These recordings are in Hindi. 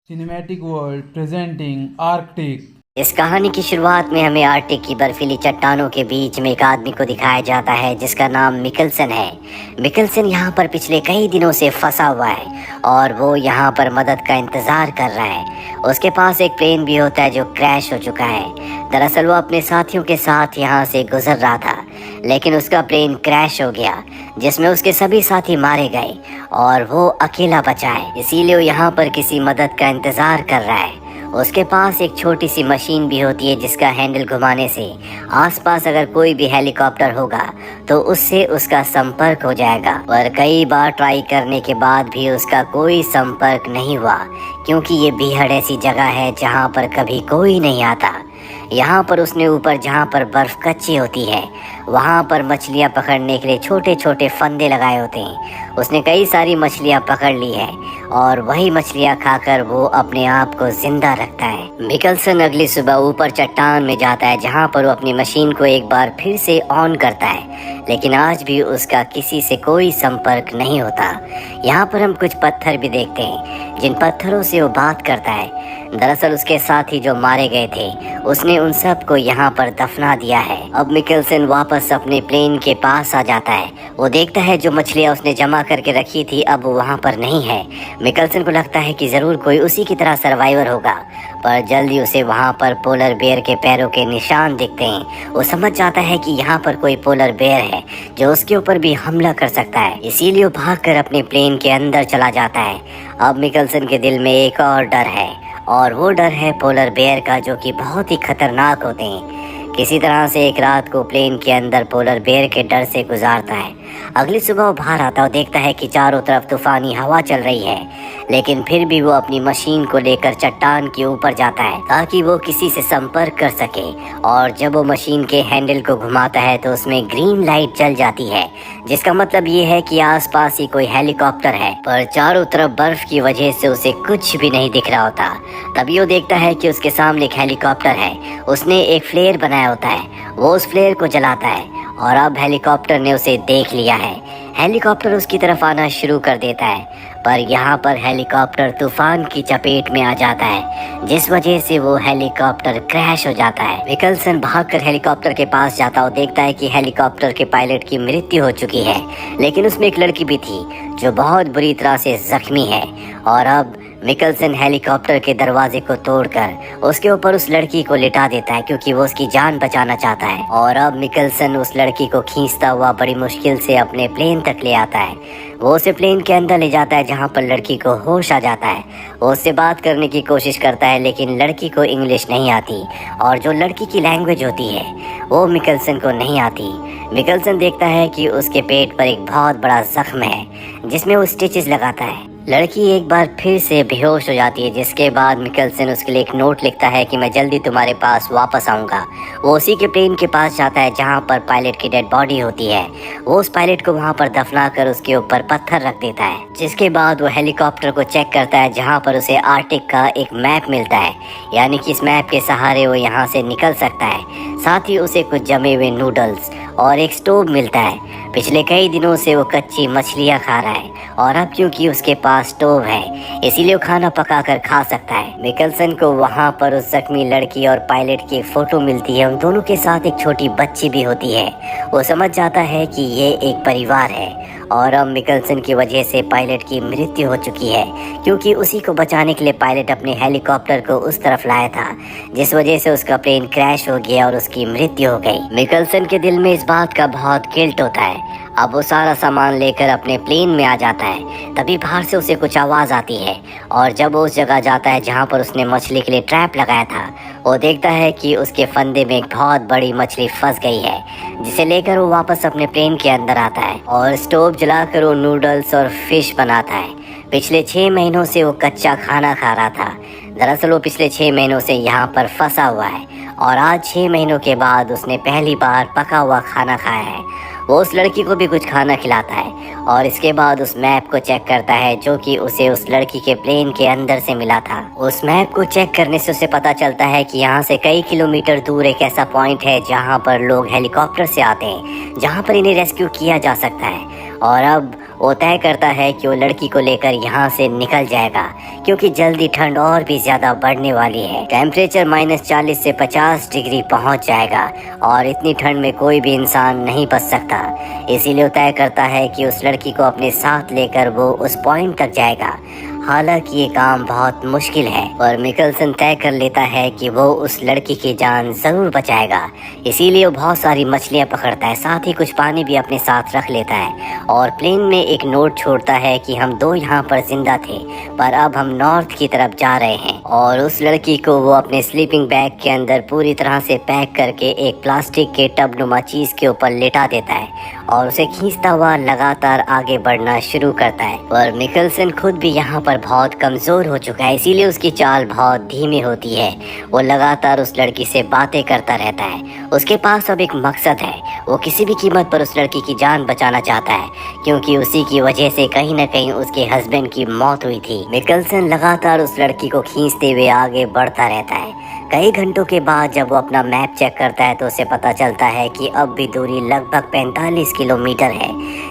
Cinematic world presenting Arctic. इस कहानी की शुरुआत में हमें आर्कटिक की बर्फीली चट्टानों के बीच में एक आदमी को दिखाया जाता है जिसका नाम मिकलसन है। मिकलसन यहाँ पर पिछले कई दिनों से फंसा हुआ है और वो यहाँ पर मदद का इंतज़ार कर रहा है। उसके पास एक प्लेन भी होता है जो क्रैश हो चुका है। दरअसल वो अपने साथियों के साथ यहाँ से गुजर रहा था, लेकिन उसका प्लेन क्रैश हो गया जिसमें उसके सभी साथी मारे गए और वो अकेला बचा है। इसीलिए वो यहाँ पर किसी मदद का इंतज़ार कर रहा है। उसके पास एक छोटी सी मशीन भी होती है जिसका हैंडल घुमाने से आसपास अगर कोई भी हेलीकॉप्टर होगा तो उससे उसका संपर्क हो जाएगा। पर कई बार ट्राई करने के बाद भी उसका कोई संपर्क नहीं हुआ, क्योंकि ये बीहड़ ऐसी जगह है जहाँ पर कभी कोई नहीं आता। यहाँ पर उसने ऊपर जहाँ पर बर्फ़ कच्ची होती है वहाँ पर मछलियाँ पकड़ने के लिए छोटे छोटे फंदे लगाए होते हैं। उसने कई सारी मछलियाँ पकड़ ली है और वही मछलियाँ खाकर वो अपने आप को जिंदा रखता है। मिकलसन अगली सुबह ऊपर चट्टान में जाता है जहाँ पर वो अपनी मशीन को एक बार फिर से ऑन करता है, लेकिन आज भी उसका किसी से कोई संपर्क नहीं होता। यहाँ पर हम कुछ पत्थर भी देखते हैं जिन पत्थरों से वो बात करता है। दरअसल उसके साथी जो मारे गए थे उसने उन सब को यहाँ पर दफना दिया है। अब मिकलसन वापस अपने प्लेन के पास आ जाता है। वो देखता है जो मछलियाँ उसने जमा करके रखी थी अब वहाँ पर नहीं है। मिकलसन को लगता है कि ज़रूर कोई उसी की तरह सर्वाइवर होगा, पर जल्दी उसे वहाँ पर पोलर बेयर के पैरों के निशान दिखते हैं। वो समझ जाता है कि यहाँ पर कोई पोलर बेयर है जो उसके ऊपर भी हमला कर सकता है, इसीलिए वो भागकर अपने प्लेन के अंदर चला जाता है। अब मिकलसन के दिल में एक और डर है और वो डर है पोलर बेयर का, जो कि बहुत ही खतरनाक होते हैं। किसी तरह से एक रात को प्लेन के अंदर पोलर बेयर के डर से गुजारता है। अगली सुबह वो बाहर आता है और देखता है कि चारों तरफ तूफानी हवा चल रही है, लेकिन फिर भी वो अपनी मशीन को लेकर चट्टान के ऊपर जाता है ताकि वो किसी से संपर्क कर सके। और जब वो मशीन के हैंडल को घुमाता है तो उसमें ग्रीन लाइट जल जाती है, जिसका मतलब ये है कि आसपास ही कोई हेलीकॉप्टर है। पर चारों तरफ बर्फ की वजह से उसे कुछ भी नहीं दिख रहा होता। तभी वो देखता है कि उसके सामने एक हेलीकॉप्टर है। उसने एक फ्लेयर बनाया होता है, वो उस फ्लेयर को जलाता है और अब हेलीकॉप्टर ने उसे देख लिया है। हेलीकॉप्टर उसकी तरफ आना शुरू कर देता है, पर यहाँ पर हेलीकॉप्टर तूफान की चपेट में आ जाता है, जिस वजह से वो हेलीकॉप्टर क्रैश हो जाता है। मिकलसन भागकर हेलीकॉप्टर के पास जाता और देखता है कि हेलीकॉप्टर के पायलट की मृत्यु हो चुकी है, लेकिन उसमें एक लड़की भी थी जो बहुत बुरी तरह से जख्मी है। और अब मिकलसन हेलीकॉप्टर के दरवाजे को तोड़कर उसके ऊपर उस लड़की को लिटा देता है, क्योंकि वो उसकी जान बचाना चाहता है। और अब मिकलसन उस लड़की को खींचता हुआ बड़ी मुश्किल से अपने प्लेन तक ले आता है। वो उसे प्लेन के अंदर ले जाता है जहाँ पर लड़की को होश आ जाता है। वो उससे बात करने की कोशिश करता है, लेकिन लड़की को इंग्लिश नहीं आती और जो लड़की की लैंग्वेज होती है वो मिकलसन को नहीं आती। मिकलसन देखता है कि उसके पेट पर एक बहुत बड़ा जख्म है जिसमें वो स्टिचेस लगाता है। लड़की एक बार फिर से बेहोश हो जाती है, जिसके बाद मिकलसन उसके लिए एक नोट लिखता है कि मैं जल्दी तुम्हारे पास वापस आऊँगा। वो उसी के प्लेन के पास जाता है जहाँ पर पायलट की डेड बॉडी होती है। वो उस पायलट को वहाँ पर दफना कर उसके ऊपर पत्थर रख देता है, जिसके बाद वो हेलीकॉप्टर को चेक करता है जहाँ पर उसे आर्कटिक का एक मैप मिलता है, यानी कि इस मैप के सहारे वो यहाँ से निकल सकता है। साथ ही उसे कुछ जमे हुए नूडल्स और एक स्टोव मिलता है। पिछले कई दिनों से वो कच्ची मछलियाँ खा रहा है और अब क्योंकि उसके पास स्टोव है इसीलिए वो खाना पकाकर खा सकता है। मिकलसन को वहाँ पर उस जख्मी लड़की और पायलट की फोटो मिलती है। उन दोनों के साथ एक छोटी बच्ची भी होती है। वो समझ जाता है कि ये एक परिवार है और अब मिकलसन की वजह से पायलट की मृत्यु हो चुकी है, क्योंकि उसी को बचाने के लिए पायलट अपने हेलीकॉप्टर को उस तरफ लाया था, जिस वजह से उसका प्लेन क्रैश हो गया और उसकी मृत्यु हो गई। मिकलसन के दिल में इस बात का बहुत गिल्ट होता है। अब वो सारा सामान लेकर अपने प्लेन में आ जाता है। तभी बाहर से उसे कुछ आवाज़ आती है और जब वो उस जगह जाता है जहाँ पर उसने मछली के लिए ट्रैप लगाया था, वो देखता है कि उसके फंदे में एक बहुत बड़ी मछली फंस गई है, जिसे लेकर वो वापस अपने प्लेन के अंदर आता है और स्टोव जलाकर वो नूडल्स और फिश बनाता है। पिछले 6 महीनों से वो कच्चा खाना खा रहा था। दरअसल वो पिछले 6 महीनों से यहाँ पर फंसा हुआ है और आज 6 महीनों के बाद उसने पहली बार पका हुआ खाना खाया है। वो उस लड़की को भी कुछ खाना खिलाता है और इसके बाद उस मैप को चेक करता है जो कि उसे उस लड़की के प्लेन के अंदर से मिला था। उस मैप को चेक करने से उसे पता चलता है कि यहाँ से कई किलोमीटर दूर एक ऐसा पॉइंट है जहाँ पर लोग हेलीकॉप्टर से आते हैं, जहाँ पर इन्हें रेस्क्यू किया जा सकता है। और अब वो तय करता है कि वो लड़की को लेकर यहाँ से निकल जाएगा, क्योंकि जल्दी ठंड और भी ज्यादा बढ़ने वाली है। टेम्परेचर -40 से 50 डिग्री पहुँच जाएगा और इतनी ठंड में कोई भी इंसान नहीं बच सकता। इसीलिए वो तय करता है कि उस लड़की को अपने साथ लेकर वो उस पॉइंट तक जाएगा। हालांकि ये काम बहुत मुश्किल है, और मिकल्सन तय कर लेता है कि वो उस लड़की की जान जरूर बचाएगा। इसीलिए वो बहुत सारी मछलियाँ पकड़ता है, साथ ही कुछ पानी भी अपने साथ रख लेता है और प्लेन में एक नोट छोड़ता है कि हम 2 यहाँ पर जिंदा थे, पर अब हम नॉर्थ की तरफ जा रहे हैं। और उस लड़की को वो अपने स्लीपिंग बैग के अंदर पूरी तरह से पैक करके एक प्लास्टिक के टब नुमा चीज के ऊपर लेटा देता है और उसे खींचता हुआ लगातार आगे बढ़ना शुरू करता है। पर मिकल्सन खुद भी यहाँ पर बहुत कमजोर हो चुका है, इसीलिए उसकी चाल बहुत धीमी होती है। वो लगातार उस लड़की से बातें करता रहता है। उसके पास अब एक मकसद है, वो किसी भी कीमत पर उस लड़की की जान बचाना चाहता है, क्योंकि उसी की वजह से कहीं न कहीं उसके हस्बैंड की मौत हुई थी। मिकल्सन लगातार उस लड़की को खींचते हुए आगे बढ़ता रहता है। कई घंटों के बाद जब वो अपना मैप चेक करता है तो उसे पता चलता है कि अब भी दूरी लगभग 45 किलोमीटर है,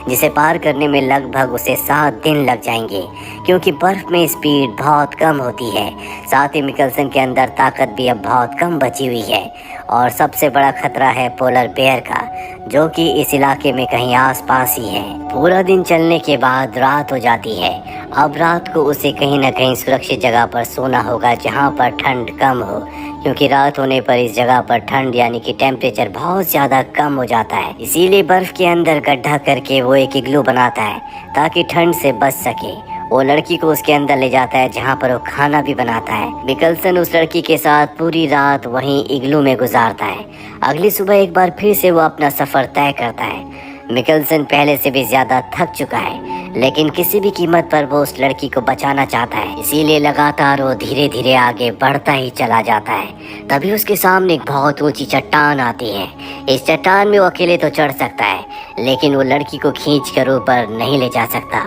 जिसे पार करने में लगभग उसे 7 दिन लग जाएंगे, क्योंकि बर्फ में स्पीड बहुत कम होती है। साथ ही मिकल्सन के अंदर ताकत भी अब बहुत कम बची हुई है, और सबसे बड़ा खतरा है पोलर बेयर का, जो कि इस इलाके में कहीं आसपास ही है। पूरा दिन चलने के बाद रात हो जाती है। अब रात को उसे कहीं न कहीं सुरक्षित जगह पर सोना होगा, जहाँ पर ठंड कम हो, क्योंकि रात होने पर इस जगह पर ठंड यानी कि टेम्परेचर बहुत ज़्यादा कम हो जाता है। इसीलिए बर्फ के अंदर गड्ढा करके वो एक इग्लू बनाता है ताकि ठंड से बच सके। वो लड़की को उसके अंदर ले जाता है, जहाँ पर वो खाना भी बनाता है। मिकल्सन उस लड़की के साथ पूरी रात वहीं इग्लू में गुजारता है। अगली सुबह एक बार फिर से वो अपना सफ़र तय करता है। मिकल्सन पहले से भी ज्यादा थक चुका है, लेकिन किसी भी कीमत पर वो उस लड़की को बचाना चाहता है। इसीलिए लगातार वो धीरे धीरे आगे बढ़ता ही चला जाता है। तभी उसके सामने एक बहुत ऊंची चट्टान आती है। इस चट्टान में वो अकेले तो चढ़ सकता है, लेकिन वो लड़की को खींच कर ऊपर नहीं ले जा सकता।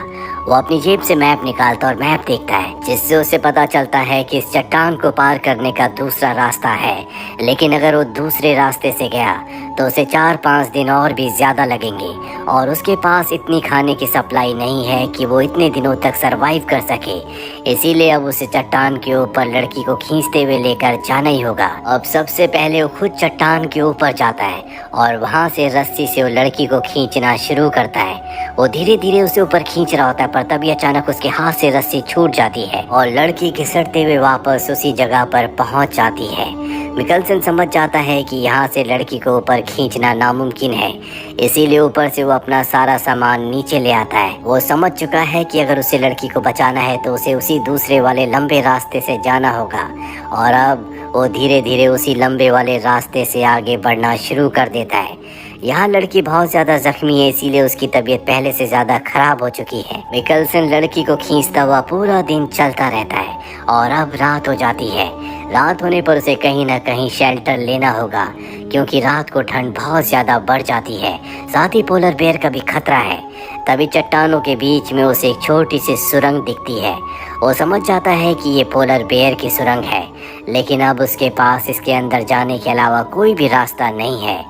वो अपनी जेब से मैप निकालता और मैप देखता है, जिससे उसे पता चलता है कि इस चट्टान को पार करने का दूसरा रास्ता है। लेकिन अगर वो दूसरे रास्ते से गया तो उसे 4-5 दिन और भी ज्यादा लगेंगे, और उसके पास इतनी खाने की सप्लाई नहीं है कि वो इतने दिनों तक सरवाइव कर सके। इसीलिए अब उसे चट्टान के ऊपर लड़की को खींचते हुए लेकर जाना ही होगा। अब सबसे पहले वो खुद चट्टान के ऊपर जाता है और वहाँ से रस्सी से वो लड़की को खींचना शुरू करता है। वो धीरे धीरे उसे ऊपर खींच रहा होता है, पर तभी अचानक उसके हाथ से रस्सी छूट जाती है और लड़की घिसटते हुए वापस उसी जगह पर पहुंच जाती है। मिकल्सन समझ जाता है कि यहाँ से लड़की को ऊपर खींचना नामुमकिन है, इसीलिए ऊपर से वो अपना सारा सामान नीचे ले आता है। वो समझ चुका है कि अगर उसे लड़की को बचाना है तो उसे उसी दूसरे वाले लंबे रास्ते से जाना होगा, और अब वो धीरे धीरे उसी लंबे वाले रास्ते से आगे बढ़ना शुरू कर देता है। यहाँ लड़की बहुत ज्यादा जख्मी है, इसीलिए उसकी तबीयत पहले से ज्यादा खराब हो चुकी है। मिकल्सन लड़की को खींचता हुआ पूरा दिन चलता रहता है, और अब रात हो जाती है। रात होने पर उसे कहीं न कहीं शेल्टर लेना होगा, क्योंकि रात को ठंड बहुत ज्यादा बढ़ जाती है। साथ ही पोलर बेयर का भी खतरा है। तभी चट्टानों के बीच में उसे एक छोटी सी सुरंग दिखती है। वो समझ जाता है कि ये पोलर बेयर की सुरंग है, लेकिन अब उसके पास इसके अंदर जाने के अलावा कोई भी रास्ता नहीं है।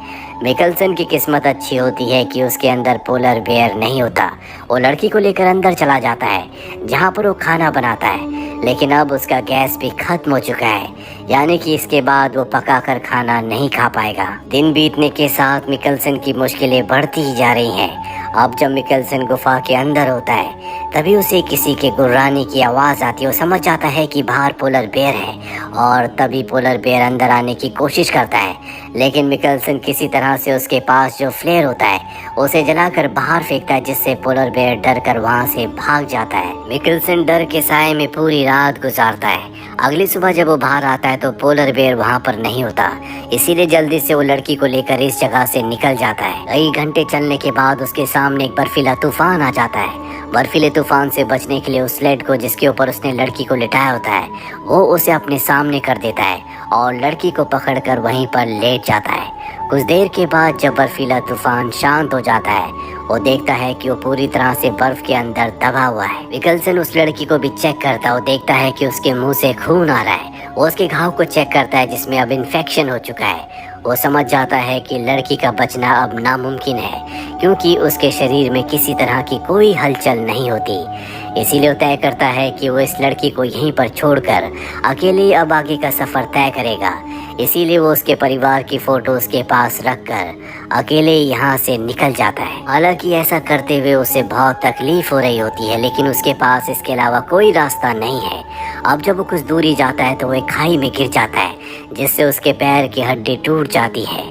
मिकल्सन की किस्मत अच्छी होती है कि उसके अंदर पोलर बेयर नहीं होता। वो लड़की को लेकर अंदर चला जाता है, जहाँ पर वो खाना बनाता है, लेकिन अब उसका गैस भी खत्म हो चुका है, यानी कि इसके बाद वो पकाकर खाना नहीं खा पाएगा। दिन बीतने के साथ मिकल्सन की मुश्किलें बढ़ती ही जा रही हैं। अब जब मिकल्सन गुफा के अंदर होता है, तभी उसे किसी के गुर्राने की आवाज़ आती है। वो समझ जाता है कि बाहर पोलर बेयर है, और तभी पोलर बेयर अंदर आने की कोशिश करता है, लेकिन मिकल्सन किसी तरह से उसके पास जो फ्लेयर होता है उसे जलाकर बाहर फेंकता है, जिससे पोलर बेयर डर कर वहाँ से भाग जाता है। मिकल्सन डर के साए में पूरी रात गुजारता है। अगली सुबह जब वो बाहर आता है तो पोलर बेयर वहाँ पर नहीं होता, इसीलिए जल्दी से वो लड़की को लेकर इस जगह से निकल जाता है। कई घंटे चलने के बाद उसके सामने एक बर्फीला तूफान आ जाता है। बर्फीले तूफान से बचने के लिए उस स्लेड को जिसके ऊपर उसने लड़की को लिटाया होता है, वो उसे अपने सामने कर देता है और लड़की को पकड़कर वहीं पर लेट जाता है। कुछ देर के बाद जब बर्फीला तूफान शांत हो जाता है, वो देखता है कि वो पूरी तरह से बर्फ के अंदर दबा हुआ है। मिकल्सन उस लड़की को भी चेक करता है। वो देखता है कि उसके मुंह से खून आ रहा है। वो उसके घाव को चेक करता है जिसमें अब इन्फेक्शन हो चुका है। वो समझ जाता है कि लड़की का बचना अब नामुमकिन है, क्योंकि उसके शरीर में किसी तरह की कोई हलचल नहीं होती। इसीलिए वो तय करता है कि वो इस लड़की को यहीं पर छोड़कर अकेले अब आगे का सफ़र तय करेगा। इसीलिए वो उसके परिवार की फ़ोटो उसके पास रखकर अकेले यहाँ से निकल जाता है। हालांकि ऐसा करते हुए उसे बहुत तकलीफ हो रही होती है, लेकिन उसके पास इसके अलावा कोई रास्ता नहीं है। अब जब वो कुछ दूरी जाता है तो वो एक खाई में गिर जाता है, जिससे उसके पैर की हड्डी टूट जाती है।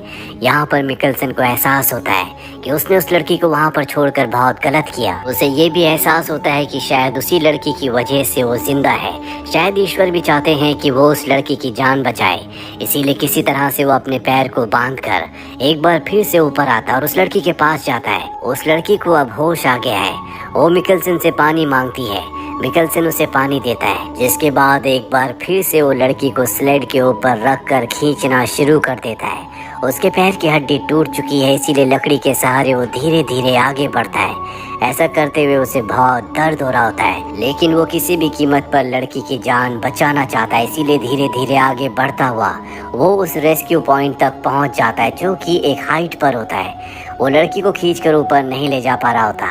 यहाँ पर मिकल्सन को एहसास होता है कि उसने उस लड़की को वहाँ पर छोड़कर बहुत गलत किया। उसे ये भी एहसास होता है कि शायद उसी लड़की की वजह से वो जिंदा है। शायद ईश्वर भी चाहते हैं कि वो उस लड़की की जान बचाए। इसीलिए किसी तरह से वो अपने पैर को बांधकर एक बार फिर से ऊपर आता है और उस लड़की के पास जाता है। उस लड़की को अब होश आ गया है। वो मिकल्सन से पानी मांगती है। मिकल्सन उसे पानी देता है, जिसके बाद एक बार फिर से वो लड़की को स्लेड के ऊपर रखकर खींचना शुरू कर देता है। उसके पैर की हड्डी टूट चुकी है, इसीलिए लकड़ी के सहारे वो धीरे धीरे आगे बढ़ता है। ऐसा करते हुए उसे बहुत दर्द हो रहा होता है, लेकिन वो किसी भी कीमत पर लड़की की जान बचाना चाहता है। इसीलिए धीरे धीरे आगे बढ़ता हुआ वो उस रेस्क्यू पॉइंट तक पहुंच जाता है, जो कि एक हाइट पर होता है। वो लड़की को खींचकर ऊपर नहीं ले जा पा रहा होता,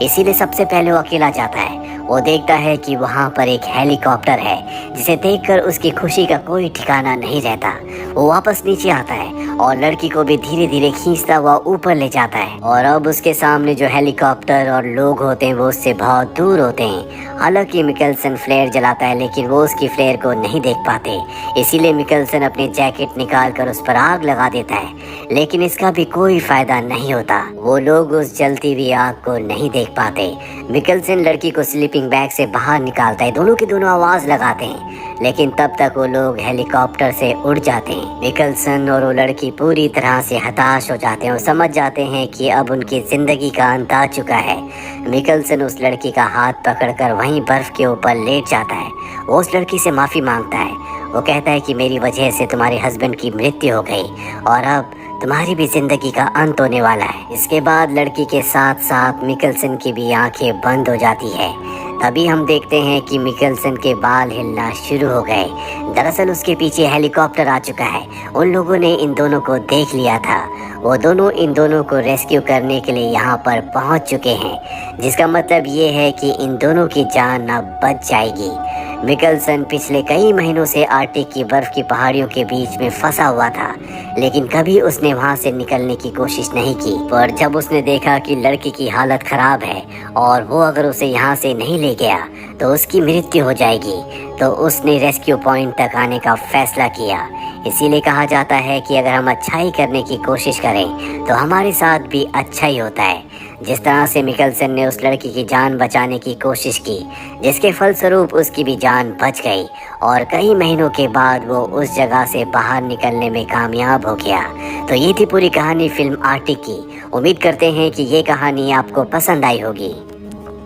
इसीलिए सबसे पहले वो अकेला जाता है। वो देखता है कि वहाँ पर एक हेलीकॉप्टर है, जिसे देखकर उसकी खुशी का कोई ठिकाना नहीं रहता। वो वापस नीचे आता है और लड़की को भी धीरे धीरे खींचता हुआ ऊपर ले जाता है। और अब उसके सामने जो हेलीकॉप्टर और लोग होते हैं वो उससे बहुत दूर होते हैं। हालांकि मिकल्सन फ्लेयर जलाता है, लेकिन वो उसकी फ्लेयर को नहीं देख पाते। इसीलिए मिकल्सन अपनी जैकेट निकाल कर उस पर आग लगा देता है, लेकिन इसका भी कोई फायदा नहीं होता। वो लोग उस जलती हुई आग को नहीं देख पाते। मिकल्सन लड़की को स्लीपिंग बैग से बाहर निकालता है। दोनों की दोनों आवाज लगाते हैं, लेकिन तब तक वो लोग हेलीकॉप्टर से उड़ जाते हैं। मिकल्सन और वो लड़की पूरी तरह से हताश हो जाते हैं और समझ जाते हैं कि अब उनकी जिंदगी का अंत आ चुका है। मिकल्सन उस लड़की का हाथ पकड़कर वहीं बर्फ के ऊपर लेट जाता है। वो उस लड़की से माफ़ी मांगता है। वो कहता है कि मेरी वजह से तुम्हारे हस्बैंड की मृत्यु हो गई और अब तुम्हारी भी जिंदगी का अंत होने वाला है। इसके बाद लड़की के साथ साथ मिकल्सन की भी आंखें बंद हो जाती है। तभी हम देखते हैं कि मिकल्सन के बाल हिलना शुरू हो गए। दरअसल उसके पीछे हेलीकॉप्टर आ चुका है। उन लोगों ने इन दोनों को देख लिया था। वो दोनों इन दोनों को रेस्क्यू करने के लिए यहाँ पर पहुँच चुके हैं, जिसका मतलब ये है कि इन दोनों की जान अब बच जाएगी। मिकल्सन पिछले कई महीनों से आर्कटिक की बर्फ की पहाड़ियों के बीच में फंसा हुआ था, लेकिन कभी उसने वहां से निकलने की कोशिश नहीं की। पर जब उसने देखा कि लड़की की हालत खराब है और वो अगर उसे यहाँ से नहीं ले गया तो उसकी मृत्यु हो जाएगी, तो उसने रेस्क्यू पॉइंट तक आने का फैसला किया। इसीलिए कहा जाता है कि अगर हम अच्छाई करने की कोशिश करें तो हमारे साथ भी अच्छा ही होता है। जिस तरह से मिकल्सन ने उस लड़की की जान बचाने की कोशिश की, जिसके फलस्वरूप उसकी भी जान बच गई और कई महीनों के बाद वो उस जगह से बाहर निकलने में कामयाब हो गया। तो ये थी पूरी कहानी फिल्म आर्कटिक की। उम्मीद करते हैं कि ये कहानी आपको पसंद आई होगी।